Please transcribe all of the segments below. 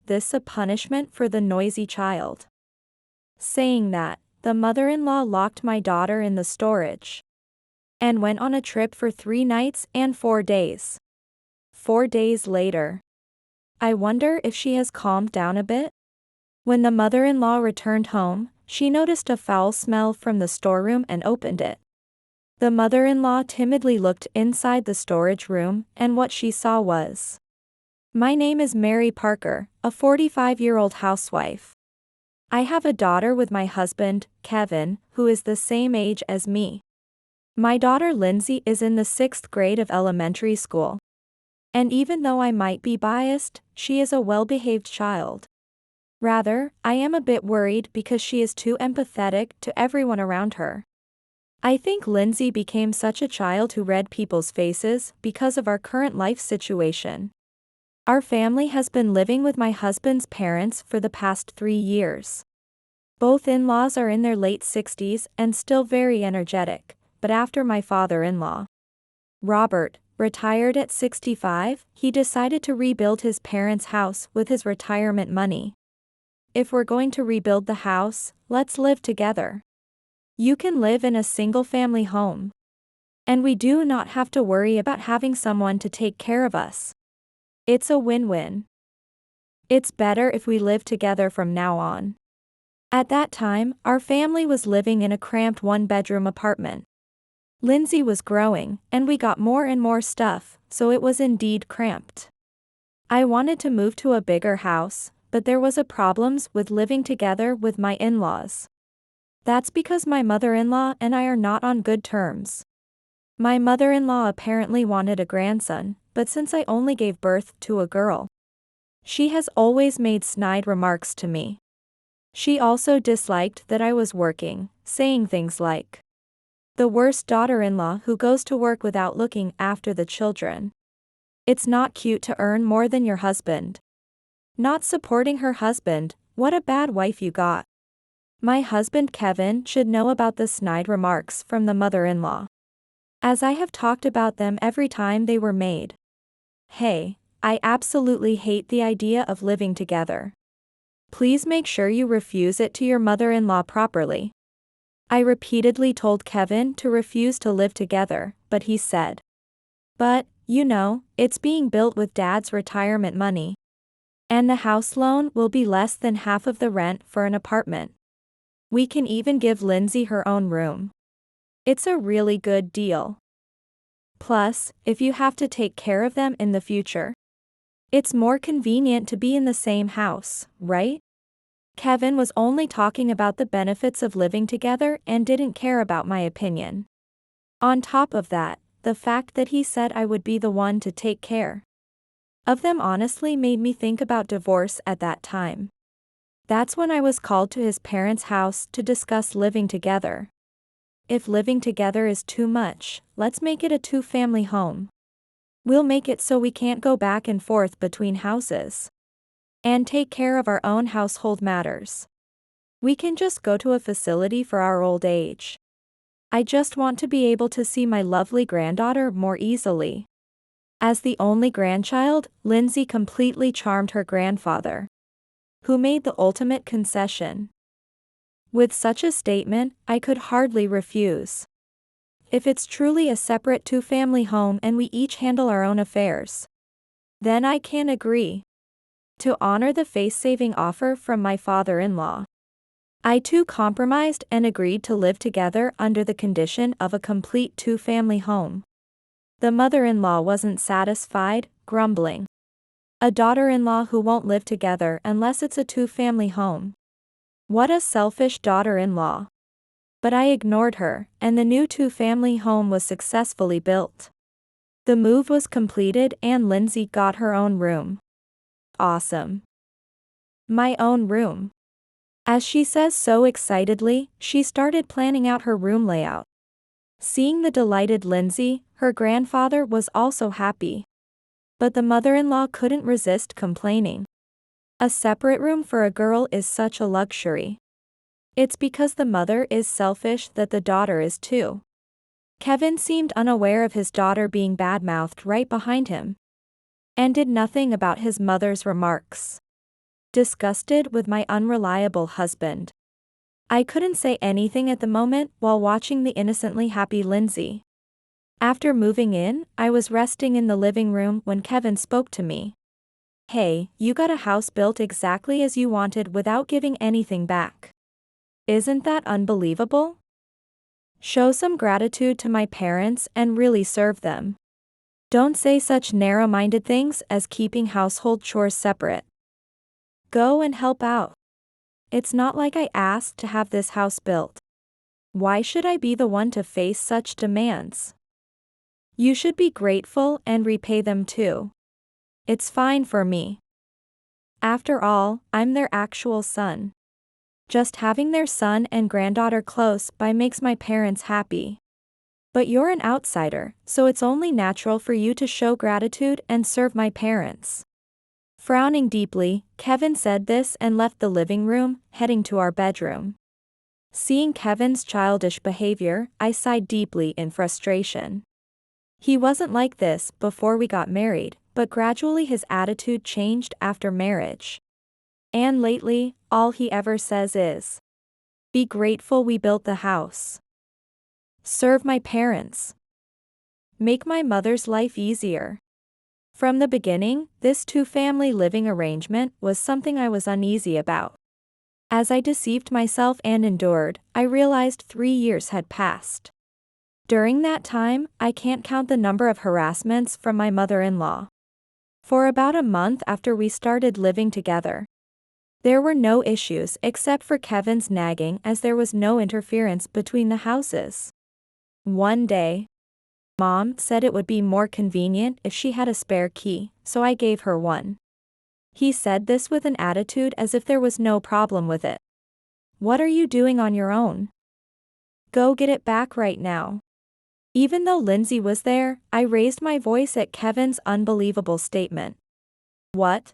this a punishment for the noisy child. Saying that, the mother-in-law locked my daughter in the storage and went on a trip for 3 nights and 4 days. 4 days later. I wonder if she has calmed down a bit? When the mother-in-law returned home, she noticed a foul smell from the storeroom and opened it. The mother-in-law timidly looked inside the storage room, and what she saw was, "My name is Mary Parker, a 45-year-old housewife. I have a daughter with my husband, Kevin, who is the same age as me. My daughter Lindsay is in the 6th grade of elementary school. And even though I might be biased, she is a well-behaved child. Rather, I am a bit worried because she is too empathetic to everyone around her. I think Lindsay became such a child who read people's faces because of our current life situation. Our family has been living with my husband's parents for the past 3 years. Both in-laws are in their late 60s and still very energetic, but after my father-in-law, Robert, retired at 65, he decided to rebuild his parents' house with his retirement money. If we're going to rebuild the house, let's live together. You can live in a single-family home. And we do not have to worry about having someone to take care of us. It's a win-win. It's better if we live together from now on." At that time, our family was living in a cramped 1-bedroom apartment. Lindsay was growing, and we got more and more stuff, so it was indeed cramped. I wanted to move to a bigger house, but there was a problems with living together with my in-laws. That's because my mother-in-law and I are not on good terms. My mother-in-law apparently wanted a grandson, but since I only gave birth to a girl, she has always made snide remarks to me. She also disliked that I was working, saying things like, "The worst daughter-in-law who goes to work without looking after the children. It's not cute to earn more than your husband. Not supporting her husband, what a bad wife you got." My husband Kevin should know about the snide remarks from the mother-in-law, as I have talked about them every time they were made. Hey, I absolutely hate the idea of living together. Please make sure you refuse it to your mother-in-law properly. I repeatedly told Kevin to refuse to live together, but he said, "But, you know, it's being built with Dad's retirement money. And the house loan will be less than half of the rent for an apartment. We can even give Lindsay her own room. It's a really good deal. Plus, if you have to take care of them in the future, it's more convenient to be in the same house, right?" Kevin was only talking about the benefits of living together and didn't care about my opinion. On top of that, the fact that he said I would be the one to take care of them honestly made me think about divorce at that time. That's when I was called to his parents' house to discuss living together. If living together is too much, let's make it a 2-family home. We'll make it so we can't go back and forth between houses and take care of our own household matters. We can just go to a facility for our old age. I just want to be able to see my lovely granddaughter more easily. As the only grandchild, Lindsay completely charmed her grandfather, who made the ultimate concession. With such a statement, I could hardly refuse. If it's truly a separate 2-family home and we each handle our own affairs, then I can agree to honor the face-saving offer from my father-in-law. I too compromised and agreed to live together under the condition of a complete 2-family home. The mother-in-law wasn't satisfied, grumbling, "A daughter-in-law who won't live together unless it's a 2-family home. What a selfish daughter-in-law." But I ignored her, and the new 2-family home was successfully built. The move was completed and Lindsay got her own room. Awesome. My own room. As she says so excitedly, she started planning out her room layout. Seeing the delighted Lindsay, her grandfather was also happy. But the mother-in-law couldn't resist complaining. A separate room for a girl is such a luxury. It's because the mother is selfish that the daughter is too. Kevin seemed unaware of his daughter being bad-mouthed right behind him, and did nothing about his mother's remarks. disgusted with my unreliable husband. I couldn't say anything at the moment while watching the innocently happy Lindsay. After moving in, I was resting in the living room when Kevin spoke to me. Hey, you got a house built exactly as you wanted without giving anything back. Isn't that unbelievable? Show some gratitude to my parents and really serve them. Don't say such narrow-minded things as keeping household chores separate. Go and help out. It's not like I asked to have this house built. Why should I be the one to face such demands? You should be grateful and repay them too. It's fine for me. After all, I'm their actual son. Just having their son and granddaughter close by makes my parents happy. But you're an outsider, so it's only natural for you to show gratitude and serve my parents. Frowning deeply, Kevin said this and left the living room, heading to our bedroom. Seeing Kevin's childish behavior, I sighed deeply in frustration. He wasn't like this before we got married, but gradually his attitude changed after marriage. And lately, all he ever says is, "Be grateful we built the house. Serve my parents. Make my mother's life easier." From the beginning, this two-family living arrangement was something I was uneasy about. As I deceived myself and endured, I realized 3 years had passed. During that time, I can't count the number of harassments from my mother-in-law. For about a month after we started living together, there were no issues except for Kevin's nagging as there was no interference between the houses. One day, Mom said it would be more convenient if she had a spare key, so I gave her one. He said this with an attitude as if there was no problem with it. "What are you doing on your own? Go get it back right now." Even though Lindsay was there, I raised my voice at Kevin's unbelievable statement. "What?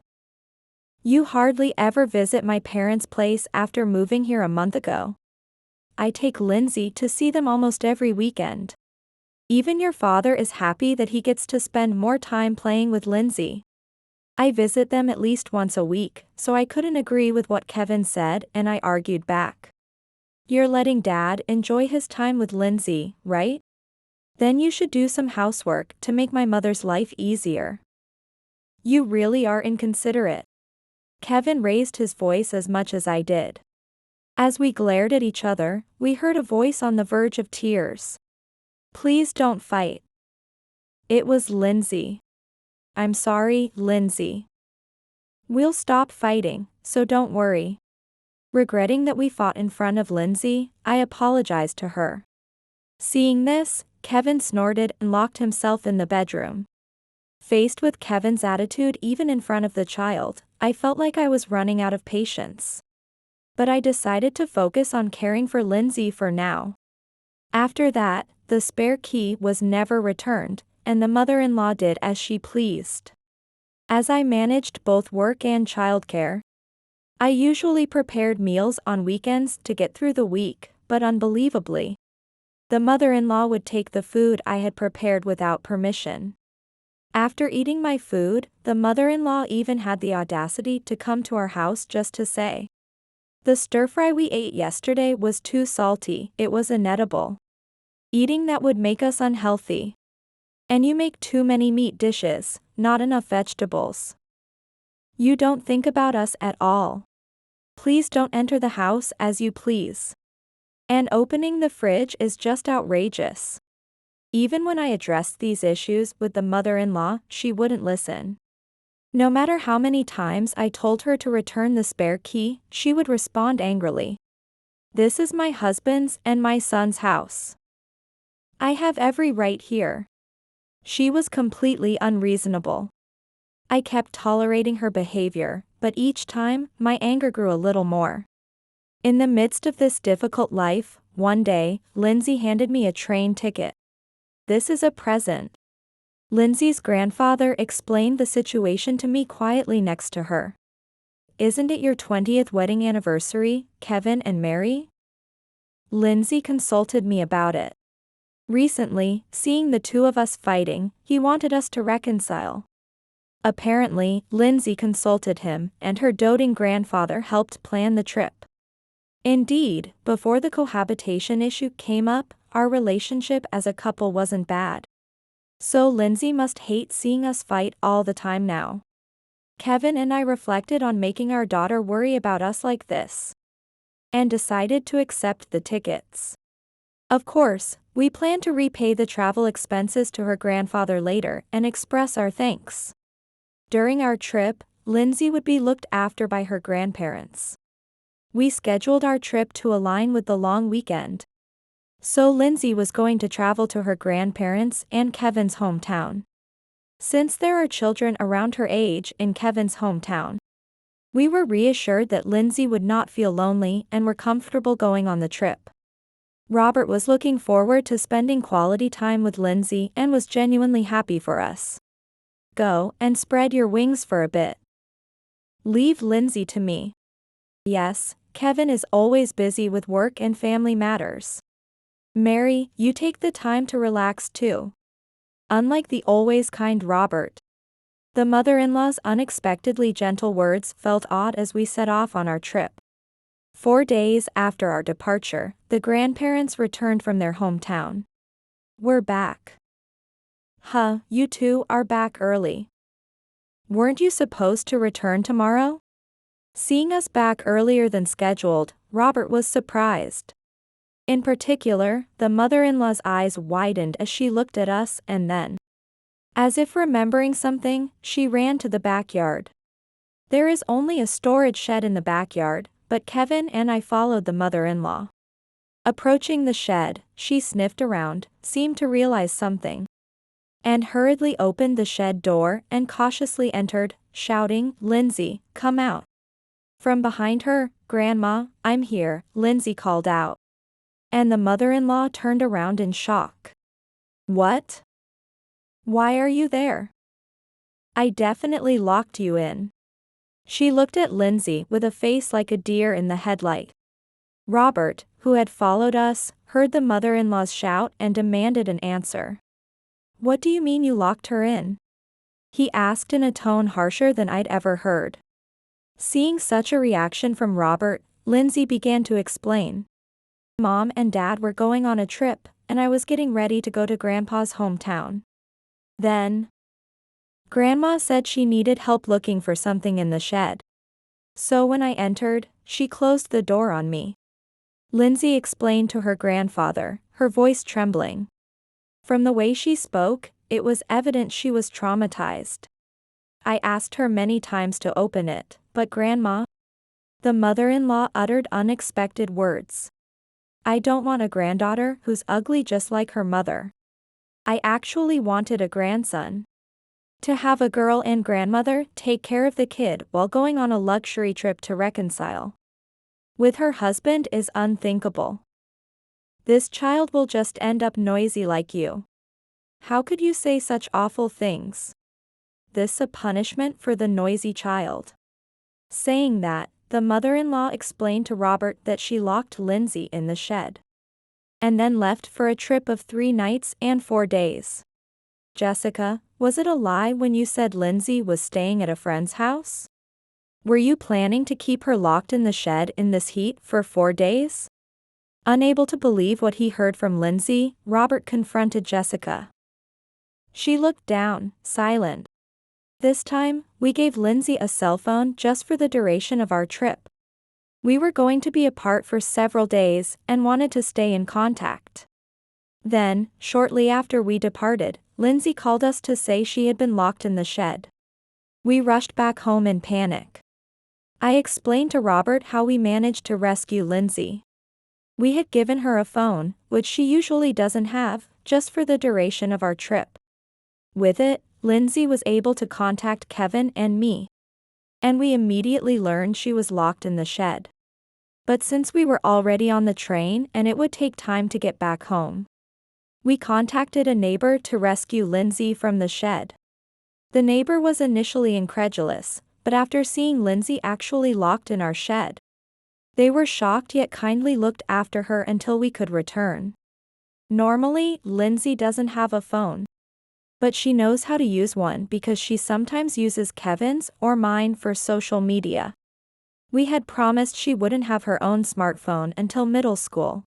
You hardly ever visit my parents' place after moving here a month ago. I take Lindsay to see them almost every weekend. Even your father is happy that he gets to spend more time playing with Lindsay. I visit them at least once a week, so I couldn't agree with what Kevin said and I argued back. You're letting Dad enjoy his time with Lindsay, right? Then you should do some housework to make my mother's life easier. You really are inconsiderate." Kevin raised his voice as much as I did. As we glared at each other, we heard a voice on the verge of tears. "Please don't fight." It was Lindsay. "I'm sorry, Lindsay. We'll stop fighting, so don't worry." Regretting that we fought in front of Lindsay, I apologized to her. Seeing this, Kevin snorted and locked himself in the bedroom. Faced with Kevin's attitude even in front of the child, I felt like I was running out of patience. But I decided to focus on caring for Lindsay for now. After that, the spare key was never returned, and the mother-in-law did as she pleased. As I managed both work and childcare, I usually prepared meals on weekends to get through the week, but unbelievably, the mother-in-law would take the food I had prepared without permission. After eating my food, the mother-in-law even had the audacity to come to our house just to say, "The stir-fry we ate yesterday was too salty, it was inedible. Eating that would make us unhealthy. And you make too many meat dishes, not enough vegetables. You don't think about us at all. Please don't enter the house as you please. And opening the fridge is just outrageous." Even when I addressed these issues with the mother-in-law, she wouldn't listen. No matter how many times I told her to return the spare key, she would respond angrily. "This is my husband's and my son's house. I have every right here." She was completely unreasonable. I kept tolerating her behavior, but each time, my anger grew a little more. In the midst of this difficult life, one day, Lindsay handed me a train ticket. "This is a present." Lindsay's grandfather explained the situation to me quietly next to her. "Isn't it your 20th wedding anniversary, Kevin and Mary?" Lindsay consulted me about it. Recently, seeing the two of us fighting, he wanted us to reconcile. Apparently, Lindsay consulted him, and her doting grandfather helped plan the trip. Indeed, before the cohabitation issue came up, our relationship as a couple wasn't bad. So Lindsay must hate seeing us fight all the time now. Kevin and I reflected on making our daughter worry about us like this, and decided to accept the tickets. Of course, we plan to repay the travel expenses to her grandfather later and express our thanks. During our trip, Lindsay would be looked after by her grandparents. We scheduled our trip to align with the long weekend. So Lindsay was going to travel to her grandparents and Kevin's hometown. Since there are children around her age in Kevin's hometown, we were reassured that Lindsay would not feel lonely and were comfortable going on the trip. Robert was looking forward to spending quality time with Lindsay and was genuinely happy for us. Go and spread your wings for a bit. Leave Lindsay to me. Yes, Kevin is always busy with work and family matters. Mary, you take the time to relax too. Unlike the always kind Robert, the mother-in-law's unexpectedly gentle words felt odd as we set off on our trip. 4 days after our departure, the grandparents returned from their hometown. We're back. Huh, you two are back early. Weren't you supposed to return tomorrow? Seeing us back earlier than scheduled, Robert was surprised. In particular, the mother-in-law's eyes widened as she looked at us and then, as if remembering something, she ran to the backyard. There is only a storage shed in the backyard, but Kevin and I followed the mother-in-law. Approaching the shed, she sniffed around, seemed to realize something, and hurriedly opened the shed door and cautiously entered, shouting, "Lindsay, come out." From behind her, "Grandma, I'm here," Lindsay called out. And the mother-in-law turned around in shock. What? Why are you there? I definitely locked you in. She looked at Lindsay with a face like a deer in the headlight. Robert, who had followed us, heard the mother-in-law's shout and demanded an answer. What do you mean you locked her in? He asked in a tone harsher than I'd ever heard. Seeing such a reaction from Robert, Lindsay began to explain. Mom and Dad were going on a trip, and I was getting ready to go to Grandpa's hometown. Then, Grandma said she needed help looking for something in the shed. So when I entered, she closed the door on me. Lindsay explained to her grandfather, her voice trembling. From the way she spoke, it was evident she was traumatized. I asked her many times to open it, but Grandma, the mother-in-law uttered unexpected words. I don't want a granddaughter who's ugly just like her mother. I actually wanted a grandson. To have a girl and grandmother take care of the kid while going on a luxury trip to reconcile with her husband is unthinkable. This child will just end up noisy like you. How could you say such awful things? This a punishment for the noisy child. Saying that, the mother-in-law explained to Robert that she locked Lindsay in the shed, and then left for a trip of 3 nights and 4 days. Jessica, was it a lie when you said Lindsay was staying at a friend's house? Were you planning to keep her locked in the shed in this heat for 4 days? Unable to believe what he heard from Lindsay, Robert confronted Jessica. She looked down, silent. This time, we gave Lindsay a cell phone just for the duration of our trip. We were going to be apart for several days and wanted to stay in contact. Then, shortly after we departed, Lindsay called us to say she had been locked in the shed. We rushed back home in panic. I explained to Robert how we managed to rescue Lindsay. We had given her a phone, which she usually doesn't have, just for the duration of our trip. With it, Lindsay was able to contact Kevin and me, and we immediately learned she was locked in the shed. But since we were already on the train and it would take time to get back home, we contacted a neighbor to rescue Lindsay from the shed. The neighbor was initially incredulous, but after seeing Lindsay actually locked in our shed, they were shocked yet kindly looked after her until we could return. Normally, Lindsay doesn't have a phone. But she knows how to use one because she sometimes uses Kevin's or mine for social media. We had promised she wouldn't have her own smartphone until middle school.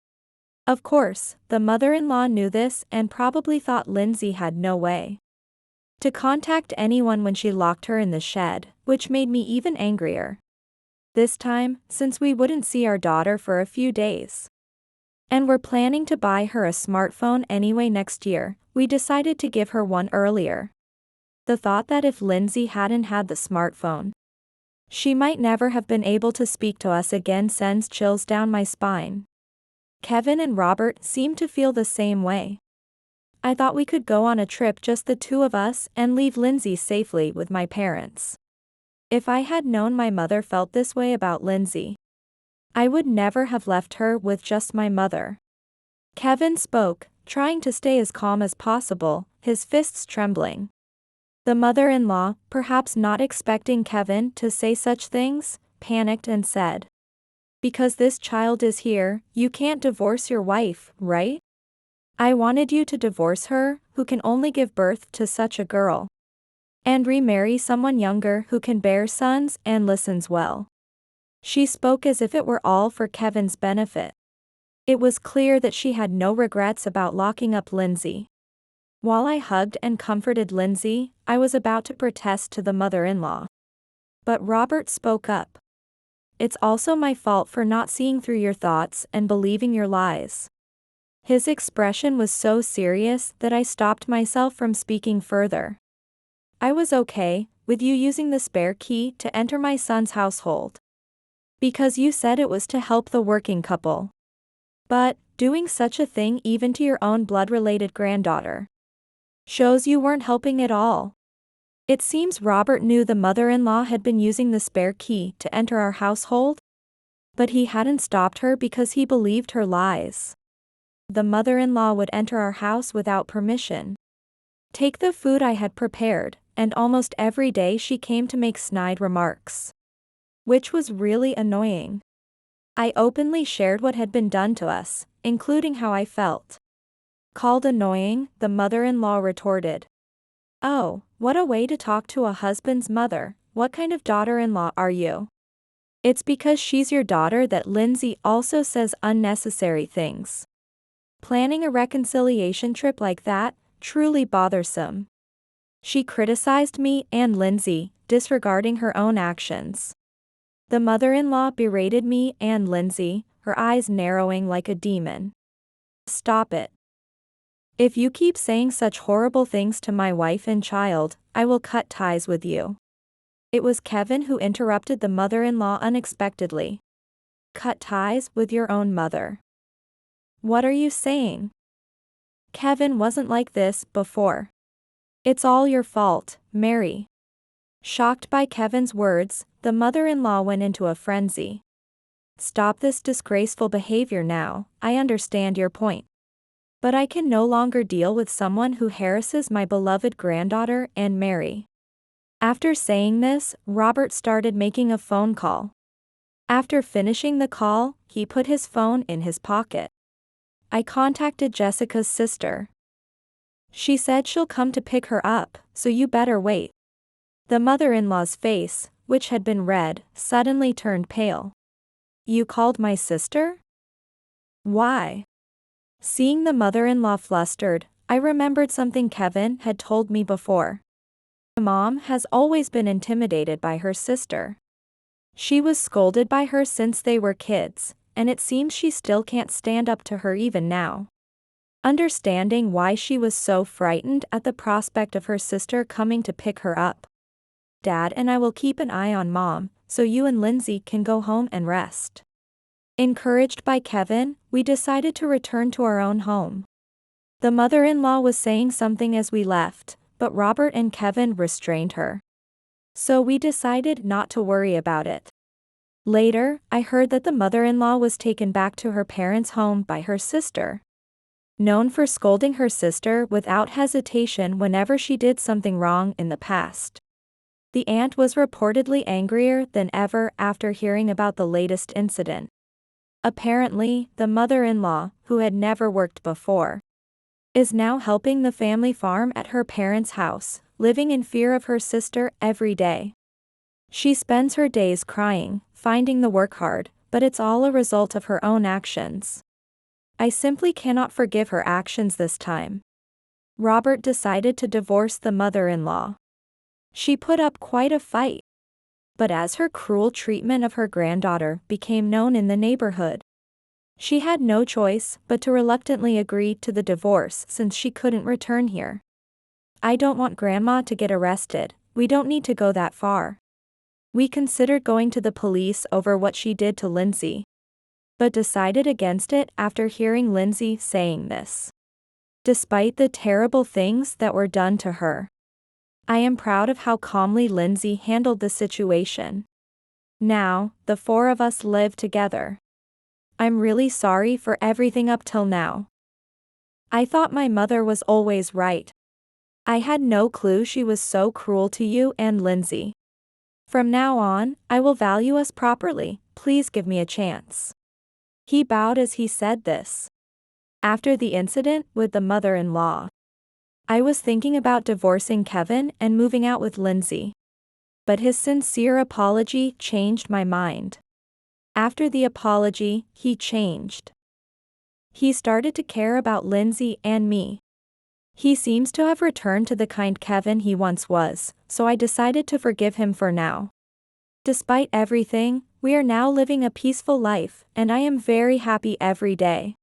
Of course, the mother-in-law knew this and probably thought Lindsay had no way to contact anyone when she locked her in the shed, which made me even angrier. This time, since we wouldn't see our daughter for a few days, and we're planning to buy her a smartphone anyway next year, we decided to give her one earlier. The thought that if Lindsay hadn't had the smartphone, she might never have been able to speak to us again sends chills down my spine. Kevin and Robert seemed to feel the same way. I thought we could go on a trip just the two of us and leave Lindsay safely with my parents. If I had known my mother felt this way about Lindsay, I would never have left her with just my mother. Kevin spoke, trying to stay as calm as possible, his fists trembling. The mother-in-law, perhaps not expecting Kevin to say such things, panicked and said, "Because this child is here, you can't divorce your wife, right? I wanted you to divorce her, who can only give birth to such a girl, and remarry someone younger who can bear sons and listens well." She spoke as if it were all for Kevin's benefit. It was clear that she had no regrets about locking up Lindsay. While I hugged and comforted Lindsay, I was about to protest to the mother-in-law. But Robert spoke up. "It's also my fault for not seeing through your thoughts and believing your lies." His expression was so serious that I stopped myself from speaking further. "I was okay with you using the spare key to enter my son's household, because you said it was to help the working couple. But doing such a thing even to your own blood-related granddaughter shows you weren't helping at all." It seems Robert knew the mother-in-law had been using the spare key to enter our household, but he hadn't stopped her because he believed her lies. The mother-in-law would enter our house without permission, take the food I had prepared, and almost every day she came to make snide remarks, which was really annoying. I openly shared what had been done to us, including how I felt. Called annoying, the mother-in-law retorted, "Oh, what a way to talk to a husband's mother. What kind of daughter-in-law are you? It's because she's your daughter that Lindsay also says unnecessary things. Planning a reconciliation trip like that, truly bothersome." She criticized me and Lindsay, disregarding her own actions. The mother-in-law berated me and Lindsay, her eyes narrowing like a demon. "Stop it. If you keep saying such horrible things to my wife and child, I will cut ties with you." It was Kevin who interrupted the mother-in-law unexpectedly. "Cut ties with your own mother? What are you saying? Kevin wasn't like this before. It's all your fault, Mary." Shocked by Kevin's words, the mother-in-law went into a frenzy. "Stop this disgraceful behavior now. I understand your point, but I can no longer deal with someone who harasses my beloved granddaughter and Mary." After saying this, Robert started making a phone call. After finishing the call, he put his phone in his pocket. I contacted Jessica's sister. "She said she'll come to pick her up, so you better wait." The mother-in-law's face, which had been red, suddenly turned pale. "You called my sister? Why?" Seeing the mother-in-law flustered, I remembered something Kevin had told me before. Mom has always been intimidated by her sister. She was scolded by her since they were kids, and it seems she still can't stand up to her even now. Understanding why she was so frightened at the prospect of her sister coming to pick her up. "Dad and I will keep an eye on Mom, so you and Lindsay can go home and rest." Encouraged by Kevin, we decided to return to our own home. The mother-in-law was saying something as we left, but Robert and Kevin restrained her. So we decided not to worry about it. Later, I heard that the mother-in-law was taken back to her parents' home by her sister. Known for scolding her sister without hesitation whenever she did something wrong in the past, the aunt was reportedly angrier than ever after hearing about the latest incident. Apparently, the mother-in-law, who had never worked before, is now helping the family farm at her parents' house, living in fear of her sister every day. She spends her days crying, finding the work hard, but it's all a result of her own actions. I simply cannot forgive her actions this time. Robert decided to divorce the mother-in-law. She put up quite a fight. But as her cruel treatment of her granddaughter became known in the neighborhood, she had no choice but to reluctantly agree to the divorce since she couldn't return here. I don't want Grandma to get arrested, we don't need to go that far. We considered going to the police over what she did to Lindsay, but decided against it after hearing Lindsay saying this. Despite the terrible things that were done to her, I am proud of how calmly Lindsay handled the situation. Now, the four of us live together. I'm really sorry for everything up till now. I thought my mother was always right. I had no clue she was so cruel to you and Lindsay. From now on, I will value us properly, please give me a chance. He bowed as he said this. After the incident with the mother-in-law, I was thinking about divorcing Kevin and moving out with Lindsay. But his sincere apology changed my mind. After the apology, he changed. He started to care about Lindsay and me. He seems to have returned to the kind Kevin he once was, so I decided to forgive him for now. Despite everything, we are now living a peaceful life, and I am very happy every day.